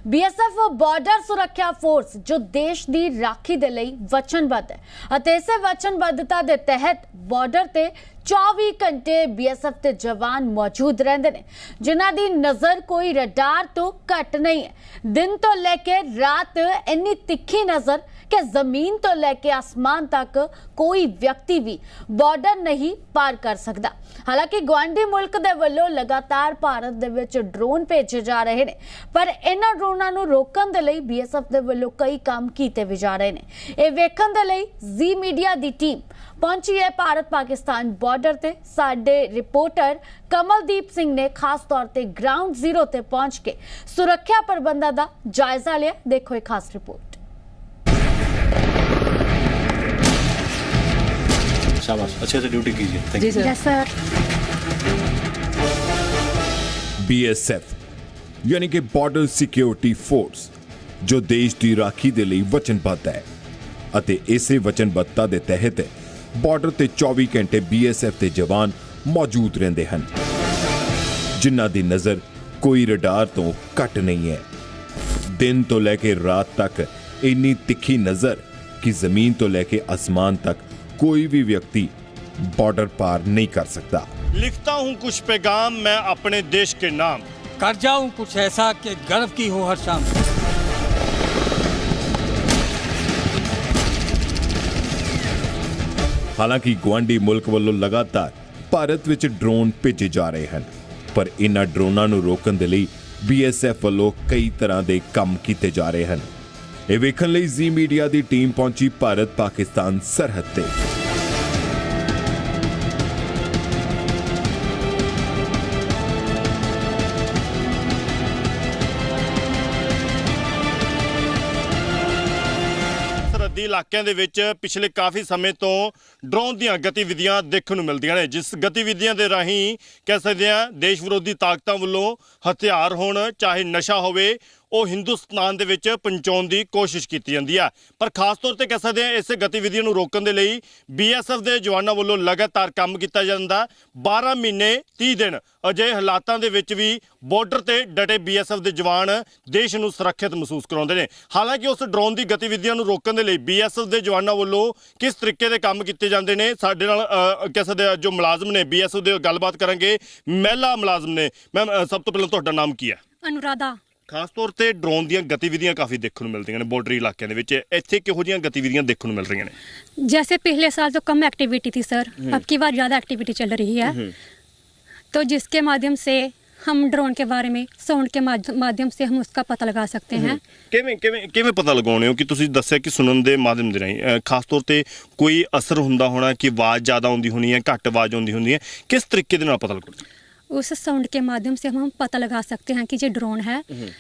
BSF border सुरक्षा force जो देश की राखी दे लई वचनबद्ध है ਅਤੇ ਇਸੇ वचनबद्धता के तहत बॉर्डर ते 24 घंटे बीएसएफ के जवान मौजूद रहते हैं, जिन्हां दी नज़र कोई रडार तो घट नहीं है। दिन तो लेके रात इन्नी तिखी नज़र कि जमीन तो लेके आसमान तक कोई व्यक्ति भी बॉर्डर नहीं पार कर सकता। हालांकि गुआंढी मुल्क दे वल्लों लगातार भारत दे विच ड्रोन भेजे जा रहे हैं, पर इन्हां ड्रोनां नूं रोकण दे लई बीएसएफ दे वल्लों कई काम कीते भी जा रहे हैं। इह वेखण दे लई जी मीडिया दी टीम पहुंची है भारत पाकिस्तान बॉर्डर ते। साडे रिपोर्टर कमलदीप सिंह ने खास तौर ते ग्राउंड जीरो ते पहुंच के सुरक्षा प्रबंधां दा जायजा लिया। देखो एक खास रिपोर्ट। शाबाश, अच्छे से ड्यूटी कीजिए। जी सर। Yes sir. बीएसएफ यानी कि बॉर्डर सिक्योरिटी फोर्स जो देश की राखी दे लई वचनबद्ध है ਅਤੇ ਇਸੇ ਵਚਨਬੱਧਤਾ ਦੇ ਤਹਿਤ ਬਾਰਡਰ ਤੇ 24 ਘੰਟੇ BSF ਦੇ ਜਵਾਨ ਮੌਜੂਦ ਰਹਿੰਦੇ ਹਨ, ਜਿਨ੍ਹਾਂ ਦੀ ਨਜ਼ਰ ਕੋਈ ਰਡਾਰ ਤੋਂ ਘੱਟ ਨਹੀਂ ਹੈ। ਦਿਨ ਤੋਂ ਲੈ ਕੇ ਰਾਤ ਤੱਕ ਇੰਨੀ ਤਿੱਖੀ ਨਜ਼ਰ ਕਿ ਜ਼ਮੀਨ ਤੋਂ ਲੈ ਕੇ आसमान तक कोई भी व्यक्ति बॉर्डर पार नहीं कर सकता। लिखता हूँ कुछ पैगाम मैं अपने देश के नाम, कर जाऊं कुछ ऐसा कि गर्व की हो हर शाम। हालांकि गुआंढी मुल्क वालों लगातार भारत विच ड्रोन भेजे जा रहे हैं, पर इन्हां ड्रोनां नूं रोकण दे लई BSF वालों कई तरह के काम कीते जा रहे हैं। ਇਹ ਵੇਖਣ ਲਈ ਜੀ ਮੀਡੀਆ ਦੀ ਟੀਮ ਪਹੁੰਚੀ ਭਾਰਤ ਪਾਕਿਸਤਾਨ ਸਰਹੱਦ ਤੇ। ਸਰਹੱਦੀ ਇਲਾਕਿਆਂ ਦੇ ਵਿੱਚ ਪਿਛਲੇ ਕਾਫੀ ਸਮੇਂ ਤੋਂ ਡਰੋਨ ਦੀਆਂ ਗਤੀਵਿਧੀਆਂ ਦੇਖਣ ਨੂੰ ਮਿਲਦੀਆਂ ਨੇ, ਜਿਸ ਗਤੀਵਿਧੀਆਂ ਦੇ ਰਾਹੀਂ ਕਹਿ ਸਕਦੇ ਹਾਂ ਦੇਸ਼ ਵਿਰੋਧੀ ਤਾਕਤਾਂ ਵੱਲੋਂ ਹਥਿਆਰ ਹੋਣ ਚਾਹੇ ਨਸ਼ਾ ਹੋਵੇ ਉਹ ਹਿੰਦੁਸਤਾਨ ਦੇ ਵਿੱਚ ਪਹੁੰਚਾਉਣ ਦੀ ਕੋਸ਼ਿਸ਼ ਕੀਤੀ ਜਾਂਦੀ ਹੈ। ਪਰ ਖਾਸ ਤੌਰ ਤੇ ਕਹਿ ਸਕਦੇ ਹਾਂ ਇਸ ਗਤੀਵਿਧੀਆਂ ਨੂੰ ਰੋਕਣ ਦੇ ਲਈ BSF ਦੇ ਜਵਾਨਾਂ ਵੱਲੋਂ ਲਗਾਤਾਰ ਕੰਮ ਕੀਤਾ ਜਾਂਦਾ। 12 ਮਹੀਨੇ 30 ਦਿਨ ਅਜਿਹੇ ਹਾਲਾਤਾਂ ਦੇ ਵਿੱਚ ਵੀ ਬਾਰਡਰ ਤੇ ਡਟੇ BSF ਦੇ ਜਵਾਨ ਦੇਸ਼ ਨੂੰ ਸੁਰੱਖਿਅਤ ਮਹਿਸੂਸ ਕਰਾਉਂਦੇ ਨੇ। ਹਾਲਾਂਕਿ ਉਸ ਡਰੋਨ ਦੀ ਗਤੀਵਿਧੀਆਂ ਨੂੰ ਰੋਕਣ ਦੇ ਲਈ BSF ਦੇ ਜਵਾਨਾਂ ਵੱਲੋਂ ਕਿਸ ਤਰੀਕੇ ਦੇ ਕੰਮ ਕੀਤੇ ਜਾਂਦੇ ਨੇ, ਸਾਡੇ ਨਾਲ ਕਹਿ ਸਕਦੇ ਹਾਂ ਜੋ ਮੁਲਾਜ਼ਮ ਨੇ BSF ਦੇ ਗੱਲਬਾਤ ਕਰਾਂਗੇ। ਮਹਿਲਾ ਮੁਲਾਜ਼ਮ ਨੇ। ਮੈਮ ਸਭ ਤੋਂ ਪਹਿਲਾਂ ਤੁਹਾਡਾ ਨਾਮ ਕੀ ਹੈ? अनुराधा। ਖਾਸ ਤੌਰ ਤੇ ਡਰੋਨ ਦੀਆਂ ਗਤੀਵਿਧੀਆਂ ਕਾਫੀ ਦੇਖਣ ਨੂੰ ਮਿਲਦੀਆਂ ਨੇ ਬਾਰਡਰੀ ਇਲਾਕਿਆਂ ਦੇ ਵਿੱਚ, ਇੱਥੇ ਕਿਹੋ ਜਿਹੀਆਂ ਗਤੀਵਿਧੀਆਂ ਦੇਖਣ ਨੂੰ ਮਿਲ ਰਹੀਆਂ ਨੇ? जैसे पिछले साल तो कम एक्टिविटी थी सर, अब की बार ज़्यादा एक्टिविटी चल रही है, तो जिसके माध्यम से हम ड्रोन के बारे में साउंड के माध्यम से हम उसका पता लगा सकते हैं। ਕਿਵੇਂ ਪਤਾ ਲਗਾਉਣੇ ਹੋ ਕਿ ਤੁਸੀਂ ਦੱਸਿਆ ਕਿ ਸੁਣਨ ਦੇ ਮਾਧਿਅਮ ਦੇ ਰਾਹੀਂ ਖਾਸ ਤੌਰ ਤੇ ਕੋਈ ਅਸਰ ਹੁੰਦਾ ਹੋਣਾ ਕਿ ਆਵਾਜ਼ ਜ਼ਿਆਦਾ ਆਉਂਦੀ ਹੋਣੀ ਹੈ, ਘੱਟ ਆਵਾਜ਼ ਆਉਂਦੀ ਹੁੰਦੀ ਹੈ, ਕਿਸ ਤਰੀਕੇ ਦੇ ਨਾਲ ਪਤਾ ਲਗਾਉਂਦੇ? उस साउंड के माध्यम से हम पता लगा सकते हैं कि ये ड्रोन है।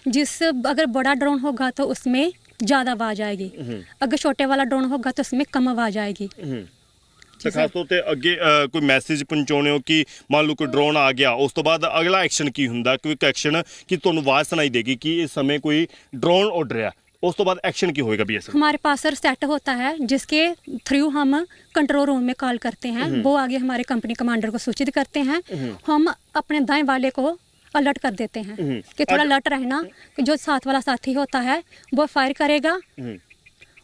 जिस अगर बड़ा ड्रोन होगा तो उसमें ज़्यादा आवाज़ आएगी, अगर छोटे वाला ड्रोन होगा तो उसमें कम आवाज़ आएगी। तो खास तौर पर अगे कोई मैसेज पहुँचाने हो कि मान लो कोई ड्रोन आ गया, उस तो बाद अगला एक्शन की होंगे, क्विक एक्शन कि तुहानूं आवाज़ सुनाई देगी कि इस समय कोई ड्रोन उड़ रहा, उस तो बाद एक्शन की होएगा BSF? हमारे पास सर सेट होता है जिसके थ्रू हम कंट्रोल रूम में कॉल करते हैं, वो आगे हमारे कंपनी कमांडर को सूचित करते हैं, हम अपने दाएं वाले को अलर्ट कर देते हैं कि थोड़ा अलर्ट रहना, कि जो साथ वाला साथी होता है वो फायर करेगा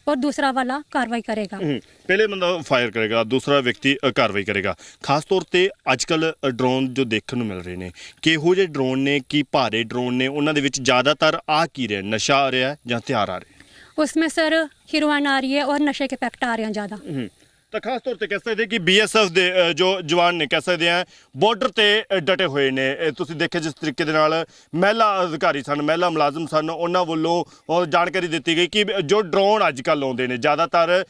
और दूसरा वाला कार्रवाई करेगा। पहले बंदा फायर करेगा, दूसरा व्यक्ति कार्रवाई करेगा। खास तौर पे अजकल ड्रोन जो देखने मिल रहे हैं, किहो जे ड्रोन ने कि भारे ड्रोन ने, उन्हां दे विच ज़्यादातर आ की रहा, नशा आ रहा है या हथियार आ रहे? उसमें सर हीरोइन आ रही है और नशे के पैकेट आ रहे हैं ज़्यादा। ਤਾਂ ਖਾਸ ਤੌਰ ਤੇ ਕਹਿ ਸਕਦੇ ਕਿ BSF ਦੇ ਜੋ ਜਵਾਨ ਨੇ ਕਹਿ ਸਕਦੇ ਆ ਬਾਰਡਰ ਤੇ ਡਟੇ ਹੋਏ ਨੇ। ਤੁਸੀਂ ਦੇਖਿਆ ਜਿਸ ਤਰੀਕੇ ਦੇ ਨਾਲ ਮਹਿਲਾ ਅਧਿਕਾਰੀ ਸਨ, ਮਹਿਲਾ ਮੁਲਾਜ਼ਮ ਸਨ, ਉਹਨਾਂ ਵੱਲੋਂ ਜਾਣਕਾਰੀ ਦਿੱਤੀ ਗਈ ਕਿ ਜੋ ਡਰੋਨ ਅੱਜ ਕੱਲ੍ਹ ਆਉਂਦੇ ਨੇ ਜ਼ਿਆਦਾਤਰ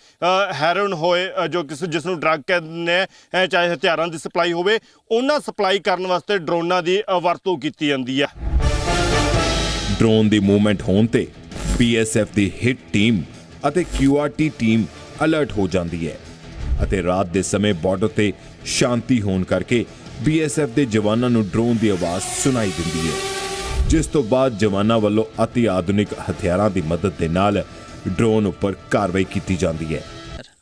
ਹੈਰੋਇਨ ਹੋਏ, ਜੋ ਜਿਸ ਨੂੰ ਡਰੱਗ ਕਹਿੰਦੇ ਨੇ, ਚਾਹੇ ਹਥਿਆਰਾਂ ਦੀ ਸਪਲਾਈ ਹੋਵੇ, ਉਹਨਾਂ ਸਪਲਾਈ ਕਰਨ ਵਾਸਤੇ ਡਰੋਨਾਂ ਦੀ ਵਰਤੋਂ ਕੀਤੀ ਜਾਂਦੀ ਹੈ। ਡਰੋਨ ਦੀ ਮੂਵਮੈਂਟ ਹੋਣ ਤੇ BSF ਦੀ ਹਿੱਟ ਟੀਮ ਅਤੇ QRT ਟੀਮ ਅਲਰਟ ਹੋ ਜਾਂਦੀ ਹੈ ਅਤੇ ਰਾਤ ਦੇ ਸਮੇਂ ਬਾਰਡਰ ਤੇ ਸ਼ਾਂਤੀ ਹੋਣ ਕਰਕੇ BSF ਦੇ ਜਵਾਨਾਂ ਨੂੰ ਡਰੋਨ ਦੀ ਆਵਾਜ਼ ਸੁਣਾਈ ਦਿੰਦੀ ਹੈ, ਜਿਸ ਤੋਂ ਬਾਅਦ ਜਵਾਨਾਂ ਵੱਲੋਂ ਅਤੀ ਆਧੁਨਿਕ ਹਥਿਆਰਾਂ ਦੀ ਮਦਦ ਦੇ ਨਾਲ ਡਰੋਨ ਉੱਪਰ ਕਾਰਵਾਈ ਕੀਤੀ ਜਾਂਦੀ ਹੈ।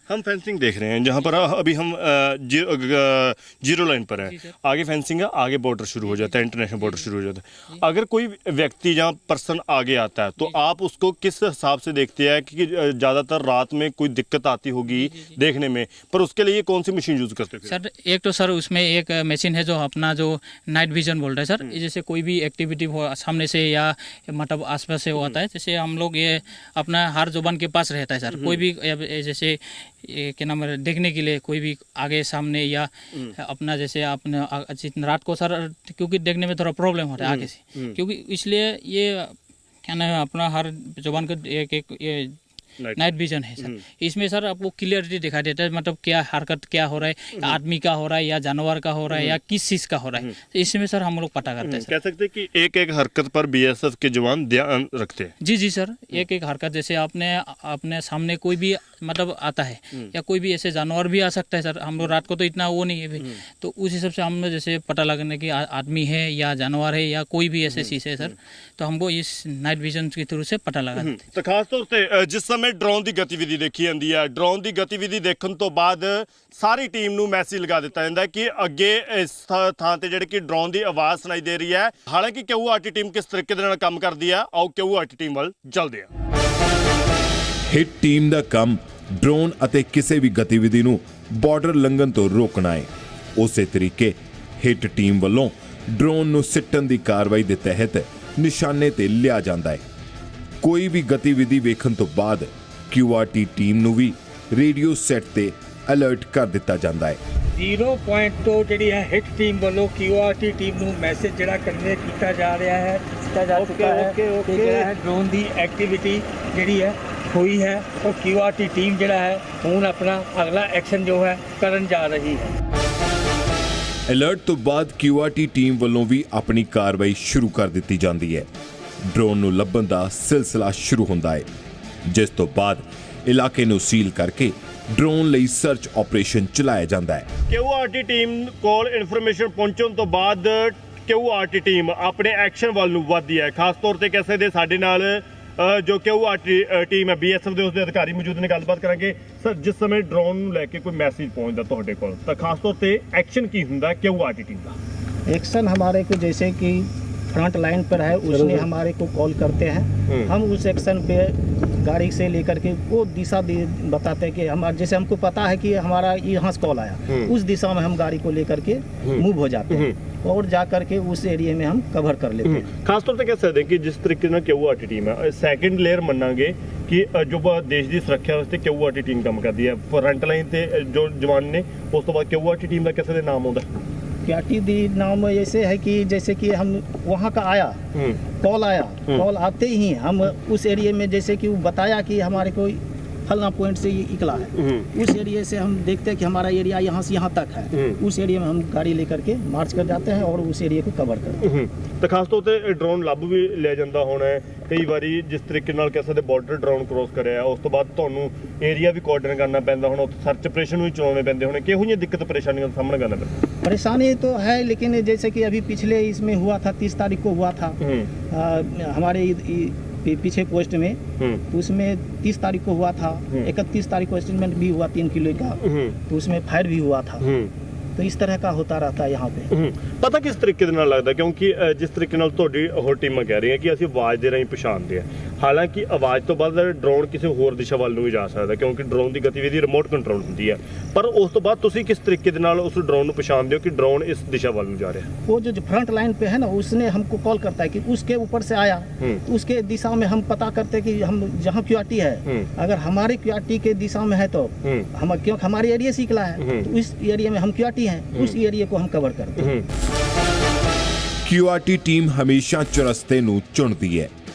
हम फेंसिंग देख रहे हैं जहाँ पर अभी हम जीरो लाइन पर है, आगे फेंसिंग है, आगे बॉर्डर शुरू हो जाता है, इंटरनेशनल बॉर्डर शुरू हो जाता है। अगर कोई व्यक्ति जहाँ पर्सन आगे आता है तो आप उसको किस हिसाब से देखते हैं कि ज़्यादातर रात में कोई दिक्कत आती होगी देखने में, पर उसके लिए कौन सी मशीन यूज़ करते हैं? सर एक तो सर उसमें एक मशीन है जो अपना जो नाइट विजन बोल रहे हैं सर, जैसे कोई भी एक्टिविटी हो सामने से या मतलब आसपास से होता है, जैसे हम लोग ये अपना हर जुबान के पास रहता है सर, कोई भी जैसे क्या नाम है देखने के लिए कोई भी आगे सामने या अपना जैसे अपने रात को सर क्योंकि देखने में थोड़ा प्रॉब्लम होता है आगे से, क्योंकि इसलिए ये क्या नाम है अपना हर जुबान का एक ये नाइट विजन है सर। इसमें सर आपको क्लियरिटी दिखाई देता है, मतलब क्या हरकत क्या हो रहा है, आदमी का हो रहा है या जानवर का हो रहा है या किस चीज़ का हो रहा है, तो इसमें सर हम लोग पता करते हैं। कह सकते हैं कि एक एक हरकत पर बीएसएफ के जवान ध्यान रखते हैं। जी जी सर, एक एक हरकत जैसे अपने सामने कोई भी मतलब आता है या कोई भी ऐसे जानवर भी आ सकता है सर, हम लोग रात को तो इतना वो नहीं है भाई, तो उस हिसाब से हम जैसे पता लगने की आदमी है या जानवर है या कोई भी ऐसे चीज़ है सर, तो हमको इस नाइट विजन के थ्रू से पता लगा। तो खास तौर से जिस समय ड्रोन की गतिविधि देखी जाती है, ड्रोन की गतिविधि देखने तो बाद सारी टीम ਨੂੰ मैसेज लगा दिता जाता है कि अगे इस थां ते जिहड़ी कि ड्रोन की आवाज़ सुनाई दे रही है। हालांकि क्यूआरटी टीम किस तरीके दे नाल काम करती है, आओ क्यूआरटी टीम वाल चलदे हां। हिट टीम ਦਾ ਕੰਮ ਡਰੋਨ ਅਤੇ ਕਿਸੇ ਵੀ ਗਤੀਵਿਧੀ ਨੂੰ ਬਾਰਡਰ ਲੰਘਣ ਤੋਂ ਰੋਕਣਾ ਹੈ। ਉਸੇ ਤਰੀਕੇ ਹਿਟ ਟੀਮ ਵੱਲੋਂ ਡਰੋਨ ਨੂੰ ਸਿੱਟਣ ਦੀ ਕਾਰਵਾਈ ਦੇ ਤਹਿਤ ਨਿਸ਼ਾਨੇ ਤੇ ਲਿਆ ਜਾਂਦਾ ਹੈ। ਕੋਈ ਵੀ ਗਤੀਵਿਧੀ ਵੇਖਣ ਤੋਂ ਬਾਅਦ QRT ਟੀਮ ਨੂੰ ਵੀ ਰੇਡੀਓ ਸੈੱਟ ਤੇ ਅਲਰਟ ਕਰ ਦਿੱਤਾ ਜਾਂਦਾ ਹੈ। 0 ਪੁਆਇੰਟ ਤੋਂ ਜਿਹੜੀ ਹੈ ਹਿੱਟ ਟੀਮ ਵੱਲੋਂ QRT ਟੀਮ ਨੂੰ ਮੈਸੇਜ ਜਿਹੜਾ ਕਨਵੇ ਕੀਤਾ ਜਾ ਰਿਹਾ ਹੈ, ਕੀਤਾ ਜਾ ਚੁੱਕਾ ਹੈ ਕਿ ਜਿਹੜਾ ਹੈ ਡਰੋਨ ਦੀ ਐਕਟੀਵਿਟੀ ਜਿਹੜੀ ਹੈ ਹੋਈ ਹੈ और QRT ਟੀਮ ਜਿਹੜਾ ਹੈ ਹੁਣ ਆਪਣਾ ਅਗਲਾ ਐਕਸ਼ਨ ਜੋ ਹੈ ਕਰਨ ਜਾ ਰਹੀ ਹੈ। ਅਲਰਟ ਤੋਂ ਬਾਅਦ QRT ਟੀਮ ਵੱਲੋਂ ਵੀ ਆਪਣੀ ਕਾਰਵਾਈ ਸ਼ੁਰੂ ਕਰ ਦਿੱਤੀ ਜਾਂਦੀ ਹੈ। ਡਰੋਨ ਨੂੰ ਲੱਭਣ ਦਾ ਸਿਲਸਿਲਾ ਸ਼ੁਰੂ ਹੁੰਦਾ ਹੈ, ਜਿਸ ਤੋਂ ਬਾਅਦ ਇਲਾਕੇ ਨੂੰ ਸੀਲ ਕਰਕੇ ਡਰੋਨ ਲਈ ਸਰਚ ਆਪਰੇਸ਼ਨ ਚਲਾਇਆ ਜਾਂਦਾ ਹੈ। QRT ਟੀਮ ਕੋਲ ਇਨਫੋਰਮੇਸ਼ਨ ਪਹੁੰਚਣ ਤੋਂ ਬਾਅਦ QRT ਟੀਮ ਆਪਣੇ ਐਕਸ਼ਨ ਵੱਲ ਨੂੰ ਵਧਦੀ ਹੈ। ਖਾਸ ਤੌਰ ਤੇ ਕਹਿ ਸਕਦੇ ਸਾਡੇ ਨਾਲ ਜੋ QRT ਟੀਮ ਹੈ BSF ਦੇ ਉਸਦੇ ਅਧਿਕਾਰੀ ਮੌਜੂਦ ਨੇ, ਗੱਲਬਾਤ ਕਰਾਂਗੇ। ਸਰ, ਜਿਸ ਸਮੇਂ ਡਰੋਨ ਨੂੰ ਲੈ ਕੇ ਕੋਈ ਮੈਸੇਜ ਪਹੁੰਚਦਾ ਤੁਹਾਡੇ ਕੋਲ ਤਾਂ ਖਾਸ ਤੌਰ ਤੇ ਐਕਸ਼ਨ ਕੀ ਹੁੰਦਾ QRT टीम का? एक्शन हमारे को जैसे कि फ्रंट लाइन पर है उसने हमारे को कॉल करते हैं, हम उस एक्शन पे गाड़ी से लेकर के वो दिशा बताते हैं कि हमारे जैसे हमको पता है कि हमारा यहाँ से कॉल आया, उस दिशा में हम गाड़ी को लेकर के मूव हो जाते हैं और जा करके उस एरिया में हम कवर कर लेते हैं। खास तौर पे कह सकते हैं कि जिस तरीके ਨਾਲ QRT टीम है ਸੈਕੰਡ ਲੇਅਰ ਮੰਨਾਂਗੇ ਕਿ ਜੋ ਦੇਸ਼ ਦੀ ਸੁਰੱਖਿਆ ਵਾਸਤੇ QRT टीम ਕੰਮ ਕਰਦੀ ਹੈ। ਫਰੰਟ ਲਾਈਨ ਤੇ ਜੋ ਜਵਾਨ ਨੇ ਉਸ ਤੋਂ ਬਾਅਦ QRT टीम ਦਾ ਕਿਸੇ ਦੇ ਨਾਮ ਆਉਂਦਾ? QRT दी नाम ऐसे है कि जैसे कि हम वहाँ का आया कॉल आया, कॉल आते ही हम उस एरिया में जैसे कि वो बताया कि हमारे को फलना पॉइंट से ये निकला है, उस एरिया से हम देखते हैं कि हमारा एरिया यहाँ से यहाँ तक है, उस एरिया में हम गाड़ी लेकर के मार्च कर जाते हैं और उस एरिया को कवर करते हैं। तो खास तौर पे ड्रोन ਲੱਭ ਵੀ ਲੈ ਜਾਂਦਾ ਹੋਣਾ ਹੈ ਕਈ ਵਾਰੀ, ਜਿਸ ਤਰੀਕੇ ਨਾਲ ਕਹਿ ਸਕਦੇ ਬਾਰਡਰ ਡਰੋਨ ਕ੍ਰੋਸ ਕਰਿਆ ਉਸ ਤੋਂ ਬਾਅਦ ਤੁਹਾਨੂੰ ਏਰੀਆ ਵੀ ਕੋਆਰਡੀਨੇਟ ਕਰਨਾ ਪੈਂਦਾ ਹੋਣਾ, ਉੱਥੇ ਸਰਚ ਆਪਰੇਸ਼ਨ ਵੀ ਚਲਾਉਣੇ ਪੈਂਦੇ ਹੋਣੇ, ਕਿਹੋ ਜਿਹੀਆਂ ਦਿੱਕਤ परेशानियों का सामना करना पड़ता? परेशानी तो है, लेकिन जैसे कि अभी पिछले इसमें हुआ था 30 तारीख को हुआ था हमारे पीछे पोस्ट में, तो उसमें 30 तारीख को हुआ था, 31 तारीख को स्टेटमेंट भी हुआ 3 किलो का, तो उसमें फायर भी हुआ था। तो इस तरह का होता रहता है यहाँ पे। पता किस तरीके ਦੇ ਨਾਲ ਲੱਗਦਾ, ਕਿਉਂਕਿ ਜਿਸ ਤਰੀਕੇ ਨਾਲ ਤੁਹਾਡੀ ਹੋਰ ਟੀਮਾਂ ਕਹਿ ਰਹੀਆਂ ਕਿ ਅਸੀਂ ਆਵਾਜ਼ ਦੇ ਰਾਹੀਂ ਪਛਾਣਦੇ ਆ, ਹਾਲਾਂਕਿ ਆਵਾਜ਼ ਤੋਂ ਬਾਅਦ ਡਰੋਨ ਕਿਸੇ ਹੋਰ ਦਿਸ਼ਾ ਵੱਲ ਨੂੰ ਵੀ ਜਾ ਸਕਦਾ, ਕਿਉਂਕਿ ਡਰੋਨ ਦੀ ਗਤੀਵਿਧੀ ਰਿਮੋਟ ਕੰਟਰੋਲ ਹੁੰਦੀ ਹੈ, ਪਰ ਉਸ ਤੋਂ ਬਾਅਦ ਤੁਸੀਂ ਕਿਸ ਤਰੀਕੇ ਦੇ ਨਾਲ ਉਸ ਡਰੋਨ ਨੂੰ ਪਛਾਣਦੇ ਹੋ ਕਿ ਡਰੋਨ ਇਸ ਦਿशा ਵੱਲ ਨੂੰ ਜਾ ਰਿਹਾ? वो जो फ्रंट लाइन पे है ना, उसने हमको कॉल करता है कि उसके ऊपर से आया, तो उसके दिशा में हम पता करते हैं कि हम जहाँ QRT है, अगर हमारे QRT के दिशा में है तो हम क्यों हमारे एरिया से निकला है, तो इस एरिया में हम QRT हैं, उस एरिया को हम कवर करते हैं। QRT ਟੀਮ ਹਮੇਸ਼ਾ ਚੁਰਸਤੇ ਨੂੰ ਚੁਣਦੀ ਹੈ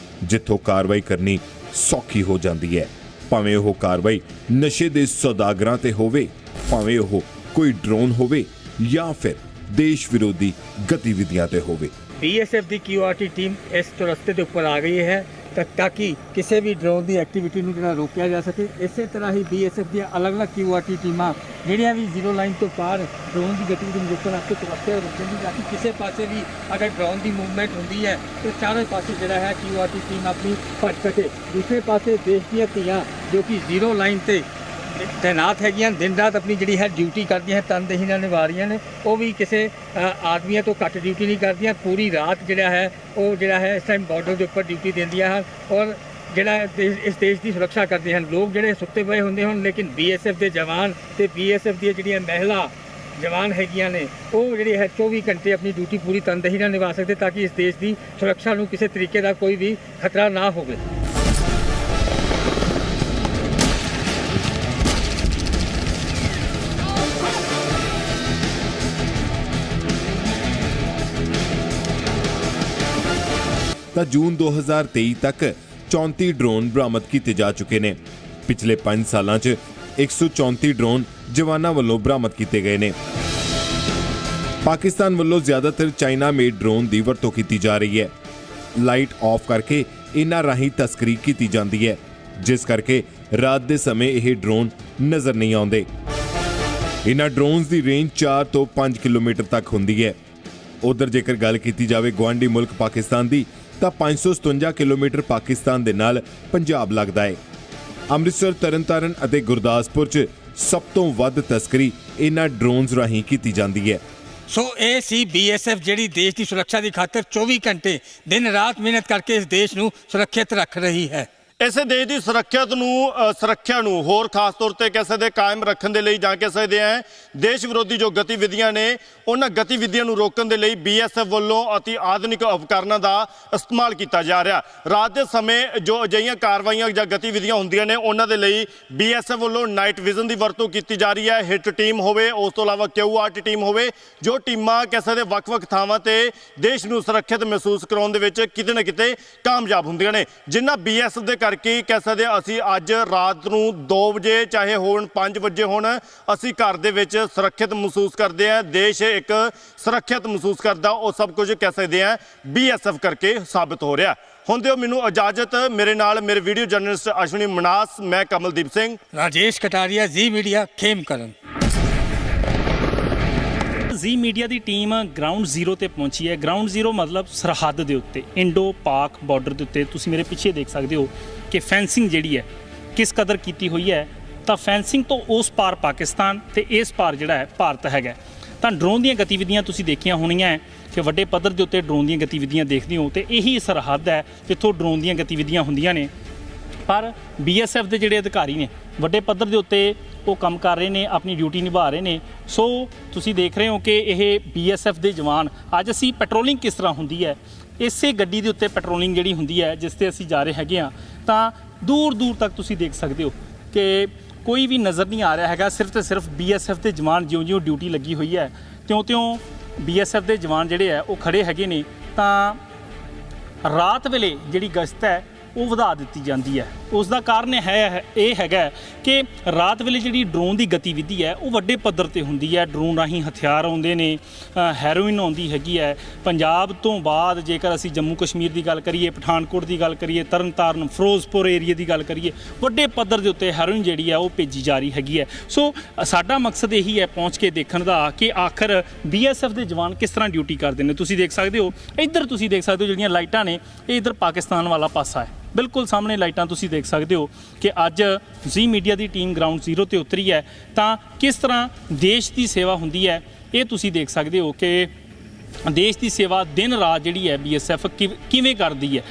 ਜਿੱਥੋਂ ਕਾਰਵਾਈ ਕਰਨੀ ਸੌਖੀ ਹੋ ਜਾਂਦੀ ਹੈ, ਭਾਵੇਂ ਉਹ ਕਾਰਵਾਈ ਨਸ਼ੇ ਦੇ ਸੌਦਾਗਰਾਂ ਤੇ ਹੋਵੇ, ਭਾਵੇਂ ਉਹ ਕੋਈ ਡਰੋਨ ਹੋਵੇ ਜਾਂ ਫਿਰ ਦੇਸ਼ ਵਿਰੋਧੀ ਗਤੀਵਿਧੀਆਂ ਤੇ ਹੋਵੇ। BSF ਦੀ QRT ਟੀਮ ਇਸ ਰਸਤੇ ਦੇ ਉੱਪਰ ਆ ਗਈ ਹੈ ताकि किसी भी ड्रोन की एक्टिविटी जो रोकया जा सके। इस तरह ही BSF दी अलग-अलग QRT टीमां ਜਿਹੜੀਆਂ भी जीरो लाइन तो पार ड्रोन की गतिविधि ਨੂੰ ਰੋਕਣ ਵਾਸਤੇ ਚੁਰਸਤੇ ਰੁਕਣਗੀ, ताकि किसी पासे भी अगर ड्रोन की मूवमेंट होंदी है तो चारों पासे जो है QRT टीम अपनी भज सके। दूसरे पासे देश दी धीआं जो कि जीरो लाइन से ਤੈਨਾਤ ਹੈਗੀਆਂ, ਦਿਨ ਰਾਤ ਆਪਣੀ ਜਿਹੜੀ ਹੈ ਡਿਊਟੀ ਕਰਦੀਆਂ, ਤਨਦੇਹੀ ਨਾਲ ਨਿਭਾ ਰਹੀਆਂ ਨੇ। ਉਹ ਵੀ ਕਿਸੇ ਆਦਮੀਆਂ ਤੋਂ ਘੱਟ ਡਿਊਟੀ ਨਹੀਂ ਕਰਦੀਆਂ, ਪੂਰੀ ਰਾਤ ਜਿਹੜਾ ਹੈ ਉਹ ਜਿਹੜਾ ਹੈ ਇਸ ਟਾਈਮ ਬਾਰਡਰ ਦੇ ਉੱਪਰ ਡਿਊਟੀ ਦਿੰਦੀਆਂ ਹਨ ਔਰ ਜਿਹੜਾ ਇਸ ਦੇਸ਼ ਦੀ ਸੁਰੱਖਿਆ ਕਰਦੇ ਹਨ। ਲੋਕ ਜਿਹੜੇ ਸੁੱਤੇ ਪਏ ਹੁੰਦੇ ਹਨ, ਲੇਕਿਨ BSF ਦੇ ਜਵਾਨ ਤੇ BSF ਦੀਆਂ ਜਿਹੜੀਆਂ ਮਹਿਲਾ ਜਵਾਨ ਹੈਗੀਆਂ ਨੇ ਉਹ ਜਿਹੜੀ ਹੈ 24 ਘੰਟੇ ਆਪਣੀ ਡਿਊਟੀ ਪੂਰੀ ਤਨਦੇਹੀ ਨਾਲ ਨਿਭਾ ਸਕਦੇ ਤਾਂ ਕਿ ਇਸ ਦੇਸ਼ ਦੀ ਸੁਰੱਖਿਆ ਨੂੰ ਕਿਸੇ ਤਰੀਕੇ ਦਾ ਕੋਈ ਵੀ ਖਤਰਾ ਨਾ ਹੋਵੇ। ਤਾਂ ਜੂਨ 2023 ਤੱਕ 34 ਡਰੋਨ ਬਰਾਮਦ ਕੀਤੇ ਜਾ ਚੁੱਕੇ ਨੇ। ਪਿਛਲੇ 5 ਸਾਲਾਂ 'ਚ 134 ਡਰੋਨ ਜਵਾਨਾਂ ਵੱਲੋਂ ਬਰਾਮਦ ਕੀਤੇ ਗਏ ਨੇ। ਪਾਕਿਸਤਾਨ ਵੱਲੋਂ ਜ਼ਿਆਦਾਤਰ ਚਾਈਨਾ ਮੇਡ ਡਰੋਨ ਦੀ ਵਰਤੋਂ ਕੀਤੀ ਜਾ ਰਹੀ ਹੈ। ਲਾਈਟ ਆਫ ਕਰਕੇ ਇਹਨਾਂ ਰਾਹੀਂ ਤਸਕਰੀ ਕੀਤੀ ਜਾਂਦੀ ਹੈ, ਜਿਸ ਕਰਕੇ ਰਾਤ ਦੇ ਸਮੇਂ ਇਹ ਡਰੋਨ ਨਜ਼ਰ ਨਹੀਂ ਆਉਂਦੇ। ਇਹਨਾਂ ਡਰੋਨਸ ਦੀ ਰੇਂਜ 4 ਤੋਂ 5 ਕਿਲੋਮੀਟਰ ਤੱਕ ਹੁੰਦੀ ਹੈ। ਉਧਰ ਜੇਕਰ ਗੱਲ ਕੀਤੀ ਜਾਵੇ ਗੁਆਂਢੀ ਮੁਲਕ ਪਾਕਿਸਤਾਨ ਦੀ ਤਾਂ 557 ਕਿਲੋਮੀਟਰ ਪਾਕਿਸਤਾਨ ਦੇ ਨਾਲ ਪੰਜਾਬ ਲੱਗਦਾ ਹੈ। ਅੰਮ੍ਰਿਤਸਰ, ਤਰਨਤਾਰਨ ਅਤੇ ਗੁਰਦਾਸਪੁਰ 'ਚ ਸਭ ਤੋਂ ਵੱਧ ਤਸਕਰੀ ਇਹਨਾਂ ਡਰੋਨਸ ਰਾਹੀਂ ਕੀਤੀ ਜਾਂਦੀ ਹੈ। ਸੋ ਇਹ ਸੀ BSF ਜਿਹੜੀ ਦੇਸ਼ ਦੀ ਸੁਰੱਖਿਆ ਦੀ ਖਾਤਰ 24 ਘੰਟੇ ਦਿਨ ਰਾਤ ਮਿਹਨਤ ਕਰਕੇ ਇਸ ਦੇਸ਼ ਨੂੰ ਸੁਰੱਖਿਅਤ ਰੱਖ ਰਹੀ ਹੈ। ਇਸੇ ਦੇਸ਼ ਦੀ ਸੁਰੱਖਿਆ ਨੂੰ ਹੋਰ ਖਾਸ ਤੌਰ ਤੇ ਕਹਿ ਸਕਦੇ ਕਾਇਮ ਰੱਖਣ ਦੇ ਲਈ ਜਾਂ ਕਹਿ ਸਕਦੇ ਆ ਦੇਸ਼ ਵਿਰੋਧੀ ਜੋ ਗਤੀਵਿਧੀਆਂ ਨੇ ਉਹਨਾਂ ਗਤੀਵਿਧੀਆਂ ਨੂੰ ਰੋਕਣ ਦੇ ਲਈ BSF ਵੱਲੋਂ ਅਤੀ ਆਧੁਨਿਕ ਉਪਕਰਨਾਂ ਦਾ ਇਸਤੇਮਾਲ ਕੀਤਾ ਜਾ ਰਿਹਾ। ਰਾਤ ਦੇ ਸਮੇਂ ਜੋ ਅਜਿਹੀਆਂ ਕਾਰਵਾਈਆਂ ਜਾਂ ਗਤੀਵਿਧੀਆਂ ਹੁੰਦੀਆਂ ਨੇ ਉਹਨਾਂ ਦੇ ਲਈ BSF ਵੱਲੋਂ ਨਾਈਟ ਵਿਜ਼ਨ ਦੀ ਵਰਤੋਂ ਕੀਤੀ ਜਾ ਰਹੀ ਹੈ। ਹਿੱਟ ਟੀਮ ਹੋਵੇ, ਉਸ ਤੋਂ ਇਲਾਵਾ QRT ਟੀਮ ਹੋਵੇ, ਜੋ ਟੀਮਾਂ ਕਹਿ ਸਕਦੇ ਵੱਖ-ਵੱਖ ਥਾਵਾਂ ਤੇ ਦੇਸ਼ ਨੂੰ ਸੁਰੱਖਿਅਤ ਮਹਿਸੂਸ ਕਰਾਉਣ ਦੇ ਵਿੱਚ ਕਿਤੇ ਨਾ ਕਿਤੇ ਕਾਮਯਾਬ ਹੁੰਦੀਆਂ ਨੇ। ਜਿਨ੍ਹਾਂ BSF ਦੇ ਕਰਕੇ ਕਹਿ ਸਕਦੇ ਅਸੀਂ ਅੱਜ ਰਾਤ ਨੂੰ 2 ਵਜੇ ਚਾਹੇ ਹੋਣ 5 ਵਜੇ ਹੋਣ ਅਸੀਂ ਘਰ ਦੇ ਵਿੱਚ ਸੁਰੱਖਿਅਤ ਮਹਿਸੂਸ ਕਰਦੇ ਹਾਂ। ਦੇਸ਼ ਇੱਕ ਸੁਰੱਖਿਅਤ ਮਹਿਸੂਸ ਕਰਦਾ, ਉਹ ਸਭ ਕੁਝ ਕਹਿ ਸਕਦੇ ਹਾਂ BSF ਕਰਕੇ ਸਾਬਤ ਹੋ ਰਿਹਾ। ਹੁਣ ਦਿਓ ਮੈਨੂੰ ਇਜਾਜ਼ਤ, ਮੇਰੇ ਨਾਲ ਮੇਰੇ ਵੀਡੀਓ ਜਰਨਲਿਸਟ ਅਸ਼ਵਨੀ ਮਨਾਸ, ਮੈਂ ਕਮਲਦੀਪ ਸਿੰਘ, ਰਾਜੇਸ਼ ਕਟਾਰੀਆ, ਜ਼ੀ ਮੀਡੀਆ, ਖੇਮਕਰਨ। ਜ਼ੀ ਮੀਡੀਆ ਦੀ ਟੀਮ ਗਰਾਊਂਡ ਜ਼ੀਰੋ ਤੇ ਪਹੁੰਚੀ ਹੈ। ਗਰਾਊਂਡ ਜ਼ੀਰੋ ਮਤਲਬ ਸਰਹੱਦ ਦੇ ਉੱਤੇ, ਇੰਡੋ ਪਾਕ ਬਾਰਡਰ ਦੇ ਉੱਤੇ। ਤੁਸੀਂ ਮੇਰੇ ਪਿੱਛੇ ਦੇਖ ਸਕਦੇ ਹੋ ਕਿ ਫੈਂਸਿੰਗ ਜਿਹੜੀ ਹੈ ਕਿਸ ਕਦਰ ਕੀਤੀ ਹੋਈ ਹੈ। ਤਾਂ ਫੈਂਸਿੰਗ ਤੋਂ ਉਸ ਪਾਰ ਪਾਕਿਸਤਾਨ ਤੇ ਇਸ ਪਾਰ ਜਿਹੜਾ ਹੈ ਭਾਰਤ ਹੈਗਾ। ਤਾਂ ਡਰੋਨ ਦੀਆਂ ਗਤੀਵਿਧੀਆਂ ਤੁਸੀਂ ਦੇਖੀਆਂ ਹੋਣੀਆਂ ਹੈ ਕਿ ਵੱਡੇ ਪੱਧਰ ਦੇ ਉੱਤੇ ਡਰੋਨ ਦੀਆਂ ਗਤੀਵਿਧੀਆਂ ਦੇਖਦੇ ਹੋ ਤੇ ਇਹੀ ਸਰਹੱਦ ਹੈ ਜਿੱਥੋਂ ਡਰੋਨ ਦੀਆਂ ਗਤੀਵਿਧੀਆਂ ਹੁੰਦੀਆਂ ਨੇ। ਪਰ BSF ਦੇ ਜਿਹੜੇ ਅਧਿਕਾਰੀ ਨੇ ਵੱਡੇ ਪੱਧਰ ਦੇ ਉੱਤੇ ਉਹ ਕੰਮ ਕਰ ਰਹੇ ਨੇ, ਆਪਣੀ ਡਿਊਟੀ ਨਿਭਾ ਰਹੇ ਨੇ। ਸੋ ਤੁਸੀਂ ਦੇਖ ਰਹੇ ਹੋ ਕਿ ਇਹ BSF ਦੇ ਜਵਾਨ ਅੱਜ ਅਸੀਂ ਪੈਟਰੋਲਿੰਗ ਕਿਸ ਤਰ੍ਹਾਂ ਹੁੰਦੀ ਹੈ, ਇਸੇ ਗੱਡੀ ਦੇ ਉੱਤੇ ਪੈਟਰੋਲਿੰਗ ਜਿਹੜੀ ਹੁੰਦੀ ਹੈ ਜਿਸ ਤੇ ਅਸੀਂ ਜਾ ਰਹੇ ਹੈਗੇ ਆ। ਤਾਂ ਦੂਰ ਦੂਰ ਤੱਕ ਤੁਸੀਂ ਦੇਖ ਸਕਦੇ ਹੋ ਕਿ ਕੋਈ ਵੀ ਨਜ਼ਰ ਨਹੀਂ ਆ ਰਿਹਾ ਹੈਗਾ। ਸਿਰਫ ਤੇ ਸਿਰਫ BSF ਦੇ ਜਵਾਨ ਜਿਉਂ-ਜਿਉਂ ਡਿਊਟੀ ਲੱਗੀ ਹੋਈ ਹੈ ਤਿਉਂ-ਤਿਉਂ BSF ਦੇ ਜਵਾਨ ਜਿਹੜੇ ਆ ਉਹ ਖੜੇ ਹੈਗੇ ਨੇ। ਤਾਂ ਰਾਤ ਵੇਲੇ ਜਿਹੜੀ ਗਸ਼ਤ ਹੈ ਉਹ ਵਧਾ ਦਿੱਤੀ ਜਾਂਦੀ ਹੈ। ਉਸ ਦਾ ਕਾਰਨ ਇਹ ਹੈਗਾ ਕਿ ਰਾਤ ਵੇਲੇ ਜਿਹੜੀ ਡਰੋਨ ਦੀ ਗਤੀਵਿਧੀ ਹੈ ਉਹ ਵੱਡੇ ਪੱਧਰ ਤੇ ਹੁੰਦੀ ਹੈ। ਡਰੋਨ ਰਾਹੀਂ ਹਥਿਆਰ ਆਉਂਦੇ ਨੇ, ਹੈਰੋਇਨ ਆਉਂਦੀ ਹੈਗੀ ਹੈ। ਪੰਜਾਬ ਤੋਂ ਬਾਅਦ ਜੇਕਰ ਅਸੀਂ ਜੰਮੂ ਕਸ਼ਮੀਰ ਦੀ ਗੱਲ ਕਰੀਏ, ਪਠਾਨਕੋਟ ਦੀ ਗੱਲ ਕਰੀਏ, ਤਰਨਤਾਰਨ, ਫਿਰੋਜ਼ਪੁਰ ਏਰੀਏ ਦੀ ਗੱਲ ਕਰੀਏ, ਵੱਡੇ ਪੱਧਰ ਦੇ ਉੱਤੇ ਹੈਰੋਇਨ ਜਿਹੜੀ ਹੈ ਉਹ ਭੇਜੀ ਜਾ ਰਹੀ ਹੈਗੀ ਹੈ। ਸੋ ਸਾਡਾ ਮਕਸਦ ਇਹੀ ਹੈ ਪਹੁੰਚ ਕੇ ਦੇਖਣ ਦਾ ਕਿ ਆਖਰ BSF ਦੇ ਜਵਾਨ ਕਿਸ ਤਰ੍ਹਾਂ ਡਿਊਟੀ ਕਰਦੇ ਨੇ। ਤੁਸੀਂ ਦੇਖ ਸਕਦੇ ਹੋ ਇੱਧਰ, ਤੁਸੀਂ ਦੇਖ ਸਕਦੇ ਹੋ ਜਿਹੜੀਆਂ ਲਾਈਟਾਂ ਨੇ ਇਹ ਇੱਧਰ ਪਾਕਿਸਤਾਨ ਵਾਲਾ ਪਾਸਾ ਹੈ। ਬਿਲਕੁਲ ਸਾਹਮਣੇ ਲਾਈਟਾਂ ਤੁਸੀਂ ਦੇਖ ਸਕਦੇ ਹੋ ਕਿ ਅੱਜ ਜ਼ੀ ਮੀਡੀਆ ਦੀ ਟੀਮ ਗਰਾਊਂਡ ਜ਼ੀਰੋ ਤੇ ਉਤਰੀ ਹੈ। ਤਾਂ ਕਿਸ ਤਰ੍ਹਾਂ ਦੇਸ਼ ਦੀ ਸੇਵਾ ਹੁੰਦੀ ਹੈ ਇਹ ਤੁਸੀਂ ਦੇਖ ਸਕਦੇ ਹੋ ਕਿ ਦੇਸ਼ ਦੀ ਸੇਵਾ ਦਿਨ ਰਾਤ ਜਿਹੜੀ ਹੈ BSF ਕਿਵੇਂ ਕਰਦੀ ਹੈ।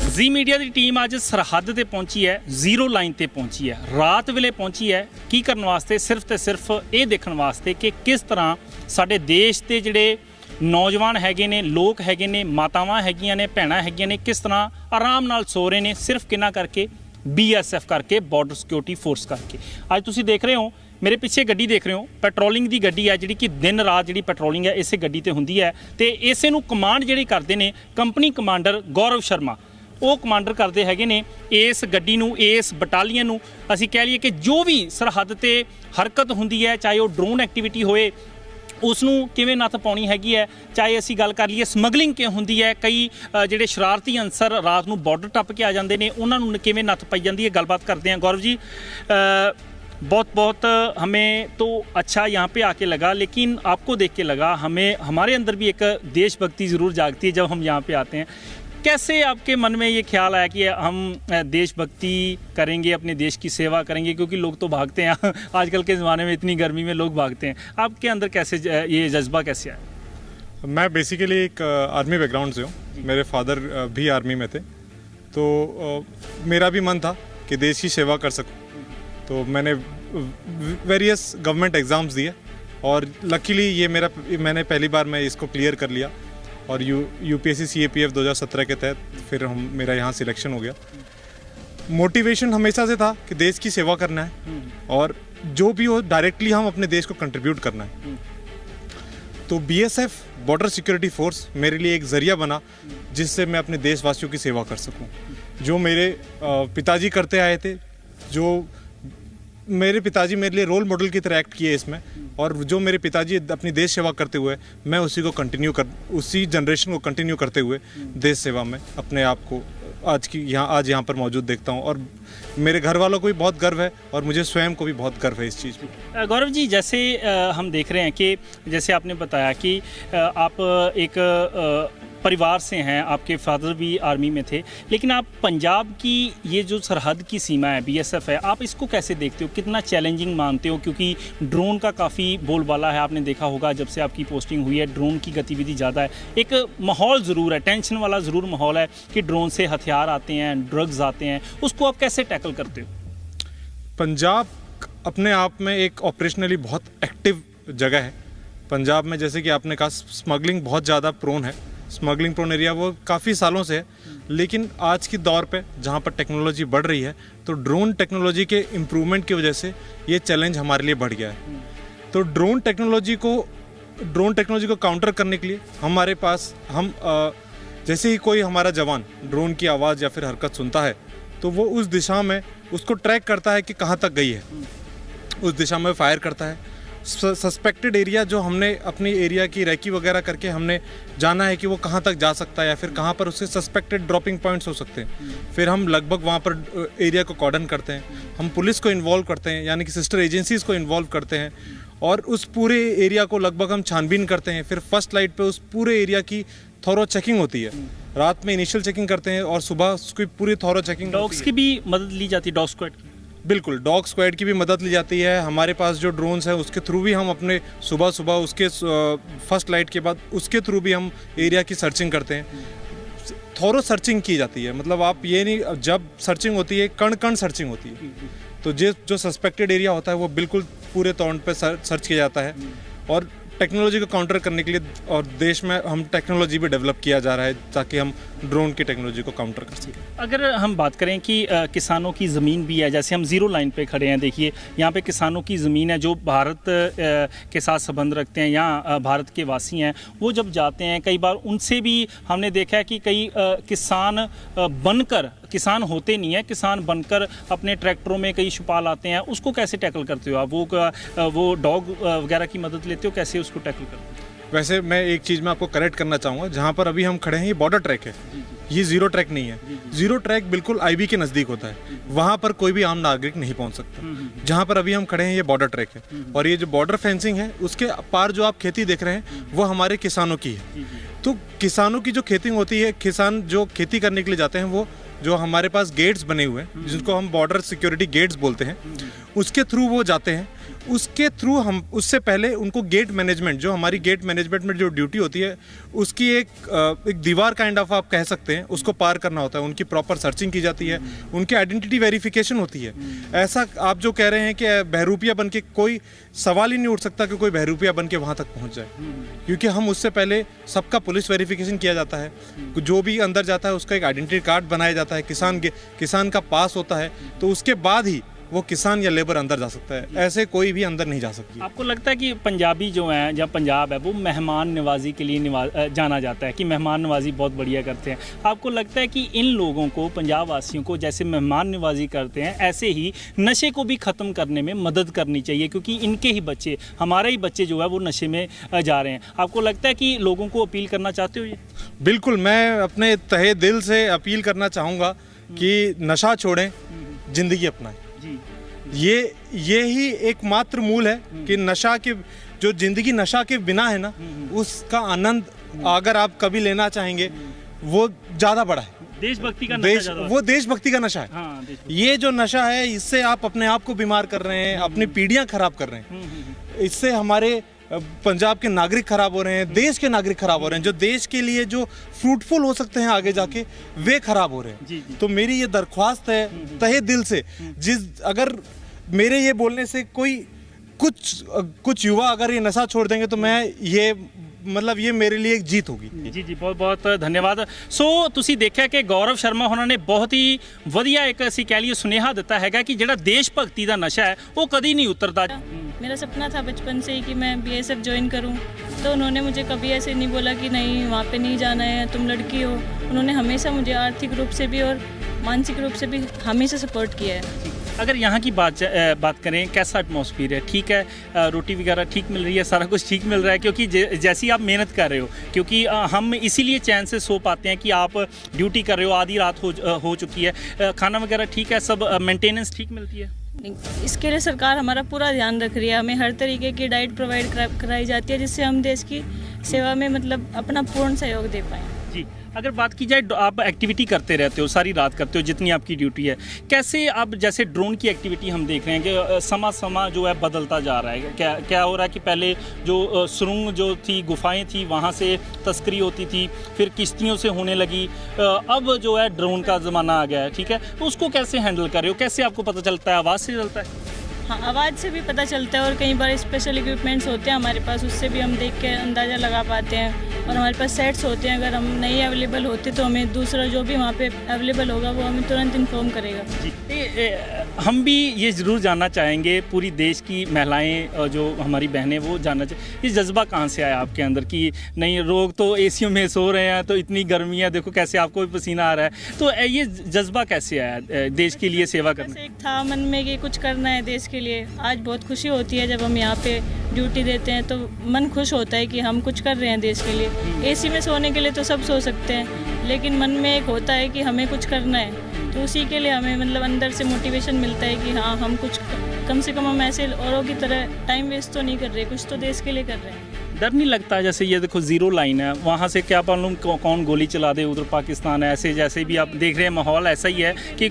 ਜ਼ੀ ਮੀਡੀਆ ਦੀ ਟੀਮ ਅੱਜ ਸਰਹੱਦ ਤੇ ਪਹੁੰਚੀ ਹੈ, ਜ਼ੀਰੋ ਲਾਈਨ ਤੇ ਪਹੁੰਚੀ ਹੈ, ਰਾਤ ਵੇਲੇ ਪਹੁੰਚੀ ਹੈ। ਕੀ ਕਰਨ ਵਾਸਤੇ? ਸਿਰਫ ਤੇ ਸਿਰਫ ਇਹ ਦੇਖਣ ਵਾਸਤੇ ਕਿ ਕਿਸ ਤਰ੍ਹਾਂ ਸਾਡੇ ਦੇਸ਼ ਦੇ ਜਿਹੜੇ ਨੌਜਵਾਨ ਹੈਗੇ ਨੇ, ਲੋਕ ਹੈਗੇ ਨੇ, ਮਾਤਾਵਾਂ ਹੈਗੀਆਂ ਨੇ, ਭੈਣਾਂ ਹੈਗੀਆਂ ਨੇ, ਕਿਸ ਤਰ੍ਹਾਂ ਆਰਾਮ ਨਾਲ ਸੋ ਰਹੇ ਨੇ। ਸਿਰਫ ਕਿੰਨਾ ਕਰਕੇ? BSF ਕਰਕੇ, ਬਾਰਡਰ ਸਿਕਿਉਰਿਟੀ ਫੋਰਸ ਕਰਕੇ। ਅੱਜ ਤੁਸੀਂ ਦੇਖ ਰਹੇ ਹੋ ਮੇਰੇ ਪਿੱਛੇ ਗੱਡੀ ਦੇਖ ਰਹੇ ਹੋ, ਪੈਟਰੋਲਿੰਗ ਦੀ ਗੱਡੀ ਹੈ ਜਿਹੜੀ ਕਿ ਦਿਨ ਰਾਤ ਜਿਹੜੀ ਪੈਟਰੋਲਿੰਗ ਹੈ ਇਸੇ ਗੱਡੀ ਤੇ ਹੁੰਦੀ ਹੈ। ਤੇ ਇਸੇ ਨੂੰ ਕਮਾਂਡ ਜਿਹੜੀ ਕਰਦੇ ਨੇ ਕੰਪਨੀ ਕਮਾਂਡਰ ਗੌਰਵ ਸ਼ਰਮਾ, ਉਹ ਕਮਾਂਡਰ ਕਰਦੇ ਹੈਗੇ ਨੇ ਇਸ ਗੱਡੀ ਨੂੰ, ਇਸ ਬਟਾਲੀਅਨ ਨੂੰ। ਅਸੀਂ ਕਹਿ ਲਈਏ ਕਿ ਜੋ ਵੀ ਸਰਹੱਦ ਤੇ ਹਰਕਤ ਹੁੰਦੀ ਹੈ, ਚਾਹੇ ਉਹ ਡਰੋਨ ਐਕਟੀਵਿਟੀ ਹੋਏ, ਉਸ ਨੂੰ ਕਿਵੇਂ ਨੱਥ ਪਾਉਣੀ ਹੈਗੀ ਹੈ। ਚਾਹੇ ਅਸੀਂ ਗੱਲ ਕਰ ਲਈਏ ਸਮਗਲਿੰਗ ਕਿਉਂ ਹੁੰਦੀ ਹੈ, ਕਈ ਜਿਹੜੇ ਸ਼ਰਾਰਤੀ ਅਨਸਰ ਰਾਤ ਨੂੰ ਬਾਰਡਰ ਟੱਪ ਕੇ ਆ ਜਾਂਦੇ ਨੇ, ਉਹਨਾਂ ਨੂੰ ਕਿਵੇਂ ਨੱਥ ਪਾਈ ਜਾਂਦੀ ਹੈ। ਗੱਲਬਾत करते हैं। गौरव जी, बहुत बहुत हमें तो अच्छा यहाँ पे आके लगा, लेकिन आपको देख के लगा हमें हमारे अंदर भी एक देशभक्ति ज़रूर जागती है जब हम यहाँ पे आते हैं। कैसे आपके मन में ये ख्याल आया कि हम देशभक्ति करेंगे, अपने देश की सेवा करेंगे, क्योंकि लोग तो भागते हैं आजकल के ज़माने में, इतनी गर्मी में लोग भागते हैं, आपके अंदर कैसे ये जज्बा कैसे आया? मैं बेसिकली एक आर्मी बैकग्राउंड से हूँ, मेरे फादर भी आर्मी में थे, तो मेरा भी मन था कि देश की सेवा कर सकूँ। तो मैंने वेरियस गवर्नमेंट एग्ज़ाम्स दिए और लकीली ये मैंने पहली बार मैं इसको क्लियर कर लिया और यूपीएससी सीएपीएफ 2017 के तहत फिर मेरा यहाँ सिलेक्शन हो गया। मोटिवेशन हमेशा से था कि देश की सेवा करना है और जो भी हो डायरेक्टली हम अपने देश को कंट्रीब्यूट करना है। तो बीएसएफ बॉर्डर सिक्योरिटी फोर्स मेरे लिए एक ज़रिया बना जिससे मैं अपने देशवासियों की सेवा कर सकूं। जो मेरे पिताजी करते आए थे, जो मेरे पिताजी मेरे लिए रोल मॉडल की तरह एक्ट किए इसमें, और जो मेरे पिताजी अपनी देश सेवा करते हुए मैं उसी जनरेशन को कंटिन्यू करते हुए देश सेवा में अपने आप को आज यहाँ पर मौजूद देखता हूँ। और मेरे घर वालों को भी बहुत गर्व है और मुझे स्वयं को भी बहुत गर्व है इस चीज़ पर। गौरव जी, जैसे हम देख रहे हैं कि जैसे आपने बताया कि आप एक परिवार से हैं, आपके फादर भी आर्मी में थे, लेकिन आप पंजाब की ये जो सरहद की सीमा है, बीएसएफ है, आप इसको कैसे देखते हो, कितना चैलेंजिंग मानते हो? क्योंकि ड्रोन का काफ़ी बोलबाला है, आपने देखा होगा जब से आपकी पोस्टिंग हुई है ड्रोन की गतिविधि ज़्यादा है। एक माहौल ज़रूर है, टेंशन वाला ज़रूर माहौल है कि ड्रोन से हथियार आते हैं, ड्रग्स आते हैं, उसको आप कैसे टैकल करते हो? पंजाब अपने आप में एक ऑपरेशनली बहुत एक्टिव जगह है। पंजाब में जैसे कि आपने कहा स्मगलिंग बहुत ज़्यादा प्रोन है, स्मगलिंग प्रोन एरिया वो काफ़ी सालों से है, लेकिन आज की दौर पे जहाँ पर टेक्नोलॉजी बढ़ रही है तो ड्रोन टेक्नोलॉजी के इम्प्रूवमेंट की वजह से ये चैलेंज हमारे लिए बढ़ गया है। तो ड्रोन टेक्नोलॉजी को काउंटर करने के लिए हमारे पास जैसे ही कोई हमारा जवान ड्रोन की आवाज़ या फिर हरकत सुनता है तो वो उस दिशा में उसको ट्रैक करता है कि कहाँ तक गई है, उस दिशा में फायर करता है। सस्पेक्टेड एरिया जो हमने अपनी एरिया की रैकी वगैरह करके हमने जाना है कि वो कहाँ तक जा सकता है या फिर कहाँ पर उससे सस्पेक्टेड ड्रॉपिंग पॉइंट्स हो सकते हैं, फिर हम लगभग वहाँ पर एरिया को कॉर्डन करते हैं, हम पुलिस को इन्वॉल्व करते हैं, यानी कि सिस्टर एजेंसीज़ को इन्वॉल्व करते हैं और उस पूरे एरिया को लगभग हम छानबीन करते हैं। फिर फर्स्ट लाइट पे उस पूरे एरिया की थॉरो चेकिंग होती है, रात में इनिशियल चेकिंग करते हैं और सुबह उसकी पूरी थॉरो चेकिंग। डॉग्स की भी मदद ली जाती है, डॉग स्क्वाड की? बिल्कुल, डॉग स्क्वाड की भी मदद ली जाती है। हमारे पास जो ड्रोन्स हैं उसके थ्रू भी हम अपने सुबह उसके फर्स्ट लाइट के बाद उसके थ्रू भी हम एरिया की सर्चिंग करते हैं। थॉरो सर्चिंग की जाती है, मतलब आप ये नहीं, जब सर्चिंग होती है कण कण सर्चिंग होती है, तो जो सस्पेक्टेड एरिया होता है वो बिल्कुल पूरे तौर पे सर्च किया जाता है। और टेक्नोलॉजी को काउंटर करने के लिए और देश में हम टेक्नोलॉजी भी डेवलप किया जा रहा है ताकि हम ड्रोन की टेक्नोलॉजी को काउंटर कर सकें। अगर हम बात करें कि किसानों की ज़मीन भी है, जैसे हम ज़ीरो लाइन पे खड़े हैं, देखिए यहाँ पे किसानों की ज़मीन है जो भारत के साथ संबंध रखते हैं या भारत के वासी हैं, वो जब जाते हैं कई बार उनसे भी हमने देखा है कि कई किसान होते नहीं है, किसान बनकर अपने ट्रैक्टरों में कई छुपा लाते हैं, उसको कैसे टैकल करते हो आप? वो डॉग वगैरह की मदद लेते हो, कैसे उसको टैकल करते हो? वैसे मैं एक चीज़ में आपको करेक्ट करना चाहूँगा, जहाँ पर अभी हम खड़े हैं ये बॉर्डर ट्रैक है, ये ज़ीरो ट्रैक नहीं है। ज़ीरो ट्रैक बिल्कुल आईबी के नज़दीक होता है, वहाँ पर कोई भी आम नागरिक नहीं पहुँच सकता। जहाँ पर अभी हम खड़े हैं ये बॉर्डर ट्रैक है और ये जो बॉर्डर फेंसिंग है उसके पार जो आप खेती देख रहे हैं वो हमारे किसानों की है। तो किसानों की जो खेती होती है, किसान जो खेती करने के लिए जाते हैं वो जो हमारे पास गेट्स बने हुए हैं जिनको हम बॉर्डर सिक्योरिटी गेट्स बोलते हैं, उसके थ्रू वो जाते हैं। उसके थ्रू हम उससे पहले उनको गेट मैनेजमेंट, जो हमारी गेट मैनेजमेंट में जो ड्यूटी होती है उसकी एक दीवार काइंड ऑफ आप कह सकते हैं, उसको पार करना होता है। उनकी प्रॉपर सर्चिंग की जाती है, उनकी आइडेंटिटी वेरिफिकेशन होती है। ऐसा आप जो कह रहे हैं कि बहरूपिया बन के, कोई सवाल ही नहीं उठ सकता कि कोई बहरूपिया बन के वहाँ तक पहुँच जाए, क्योंकि हम उससे पहले सबका पुलिस वेरिफिकेशन किया जाता है। जो भी अंदर जाता है उसका एक आइडेंटिटी कार्ड बनाया जाता है, किसान का पास होता है, तो उसके बाद ही वो किसान या लेबर अंदर जा सकता है, ऐसे कोई भी अंदर नहीं जा सकती। आपको लगता है कि पंजाबी जो हैं, जब पंजाब है वो मेहमान नवाजी के लिए जाना जाता है कि मेहमान नवाजी बहुत बढ़िया करते हैं, आपको लगता है कि इन लोगों को, पंजाब वासियों को जैसे मेहमान नवाजी करते हैं ऐसे ही नशे को भी ख़त्म करने में मदद करनी चाहिए, क्योंकि इनके ही बच्चे, हमारे ही बच्चे जो है वो नशे में जा रहे हैं। आपको लगता है कि लोगों को अपील करना चाहते हो ये? बिल्कुल, मैं अपने तहे दिल से अपील करना चाहूँगा कि नशा छोड़ें, ज़िंदगी अपनाएं। ये ही एकमात्र मूल है कि नशा के, जो जिंदगी नशा के बिना है ना, उसका आनंद अगर आप कभी लेना चाहेंगे वो ज़्यादा बड़ा है। देशभक्ति का नशा ज़्यादा है। वो देशभक्ति का नशा है। हाँ, ये जो नशा है इससे आप अपने आप को बीमार कर रहे हैं, अपनी पीढ़ियां खराब कर रहे हैं, इससे हमारे पंजाब के नागरिक खराब हो रहे हैं, देश के नागरिक खराब हो रहे हैं, जो देश के लिए जो फ्रूटफुल हो सकते हैं आगे जाके वे खराब हो रहे हैं। तो मेरी ये दरख्वास्त है तहे दिल से, अगर मेरे ये बोलने से कोई कुछ युवा अगर ये नशा छोड़ देंगे तो मैं ये मतलब ये मेरे लिए एक जीत होगी। जी जी, बहुत बहुत धन्यवाद। सो ਤੁਸੀਂ ਦੇਖਿਆ ਕਿ ਗੌਰਵ ਸ਼ਰਮਾ ਉਹਨਾਂ ਨੇ ਬਹੁਤ ਹੀ ਵਧੀਆ ਇੱਕ ਅਸੀਂ ਕਹਿ ਲਈਏ ਸੁਨੇਹਾ ਦਿੱਤਾ ਹੈਗਾ ਕਿ ਜਿਹੜਾ ਦੇਸ਼ ਭਗਤੀ ਦਾ ਨਸ਼ਾ ਹੈ ਉਹ ਕਦੀ नहीं उतरता। मेरा सपना था बचपन से ही कि मैं BSF ज्वाइन करूं, तो उन्होंने मुझे कभी ऐसे नहीं बोला कि नहीं वहाँ पे नहीं जाना है, तुम लड़की हो। उन्होंने हमेशा मुझे आर्थिक रूप से भी और मानसिक रूप से भी हमेशा सपोर्ट किया है। अगर यहाँ की बात करें, कैसा एटमॉस्फेयर है? ठीक है, रोटी वगैरह ठीक मिल रही है, सारा कुछ ठीक मिल रहा है? क्योंकि जैसी आप मेहनत कर रहे हो, क्योंकि हम इसीलिए चैन से सो पाते हैं कि आप ड्यूटी कर रहे हो, आधी रात हो चुकी है, खाना वगैरह ठीक है, सब मेंटेनेंस ठीक मिलती है? इसके लिए सरकार हमारा पूरा ध्यान रख रही है, हमें हर तरीके की डाइट प्रोवाइड कराई जाती है जिससे हम देश की सेवा में मतलब अपना पूर्ण सहयोग दे पाएँ। जी, अगर बात की जाए, आप एक्टिविटी करते रहते हो, सारी रात करते हो जितनी आपकी ड्यूटी है, कैसे अब जैसे ड्रोन की एक्टिविटी हम देख रहे हैं कि समा जो है बदलता जा रहा है, क्या हो रहा है कि पहले जो सुरंग जो थी, गुफाएं थी, वहाँ से तस्करी होती थी, फिर किश्तियों से होने लगी, अब जो है ड्रोन का ज़माना आ गया है, ठीक है, तो उसको कैसे हैंडल कर रहे हो? कैसे आपको पता चलता है? आवाज़ से चलता है? हाँ, आवाज़ से भी पता चलता है और कई बार स्पेशल इक्विपमेंट्स होते हैं हमारे पास, उससे भी हम देख के अंदाज़ा लगा पाते हैं। और हमारे पास सेट्स होते हैं, अगर हम नहीं अवेलेबल होते तो हमें दूसरा जो भी वहाँ पे अवेलेबल होगा वो हमें तुरंत इन्फॉर्म करेगा। जी, हम भी ये ज़रूर जानना चाहेंगे, पूरी देश की महिलाएं और जो हमारी बहनें वो जानना चाहिए, ये जज्बा कहाँ से आया आपके अंदर कि नहीं, लोग तो एसियों में सो रहे हैं, तो इतनी गर्मी है, देखो कैसे आपको भी पसीना आ रहा है, तो ये जज्बा कैसे आया देश के लिए सेवा करना? एक था मन में कि कुछ करना है देश के लिए। आज बहुत खुशी होती है जब हम यहाँ पे ड्यूटी देते हैं, तो मन खुश होता है कि हम कुछ कर रहे हैं देश के लिए। एसी में सोने के लिए तो सब सो सकते हैं, लेकिन मन में एक होता है कि हमें कुछ करना है, तो उसी के लिए हमें मतलब अंदर से मोटिवेशन मिलता है कि हाँ, हम कुछ कम से कम हम ऐसे औरों की तरह टाइम वेस्ट तो नहीं कर रहे, कुछ तो देश के लिए कर रहे हैं। डर नहीं लगता? जैसे ये देखो जीरो लाइन है, वहाँ से क्या मालूम कौन गोली चला दे, उधर पाकिस्तान है, ऐसे जैसे भी आप देख रहे हैं माहौल ऐसा ही है कि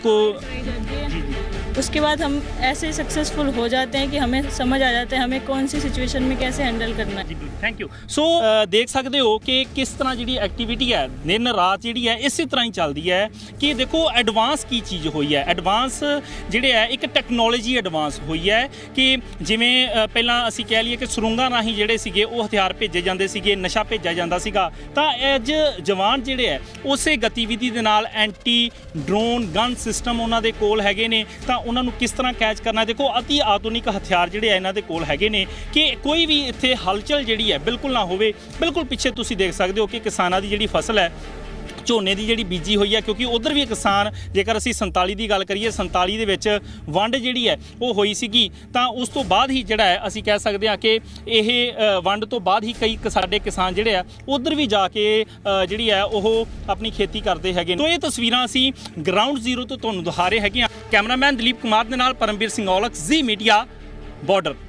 उसके बाद हम ऐसे सक्सेसफुल हो जाते हैं कि हमें समझ आ जाता है हमें कौन सी सिचुएशन में कैसे हैंडल करना है। Thank you. सो देख सकते हो कि किस तरह जी एक्टिविटी है दिन रात जी है इस तरह ही चलती है कि देखो एडवांस की चीज़ हुई है, एडवांस जिहड़े है एक टैक्नोलॉजी एडवांस हुई है कि जिमें पहला असीं कह लईए कि सुरंगां राहीं जिहड़े सीगे वो हथियार भेजे जांदे सीगे, नशा भेजा जांदा सीगा, तां अज जवान जिहड़े है उस गतिविधि दे नाल एंटी ड्रोन गन सिस्टम उन्हां दे कोल हैगे ने, तां उन्हां नूं किस तरह कैच करना। देखो अति आधुनिक हथियार जिहड़े इन्हां दे कोल हैगे ने कि कोई भी इत्थे हलचल जिहड़ी है बिल्कुल ना होवे। बिल्कुल पिछे तुसीं देख सकते हो कि किसानां दी जिहड़ी फसल है झोने की जिहड़ी बीजी हुई है, क्योंकि उधर भी किसान जेकर असीं 47 की गल करिए 47 दे विच वंड जिहड़ी है वो होई सीगी, तां उस तो बाद ही जिहड़ा है असीं कह सकते हैं कि यह वंड तो बाद ही कई साडे किसान जिहड़े आ उधर भी जाके जिहड़ी है वो अपनी खेती करते हैगे। तो ये तस्वीरां असीं ग्राउंड जीरो तो तुहानूं दिखा रहे हैगे। कैमरामैन दलीप कुमार दे नाल परमवीर सिंह औलख, जी मीडिया, बॉर्डर।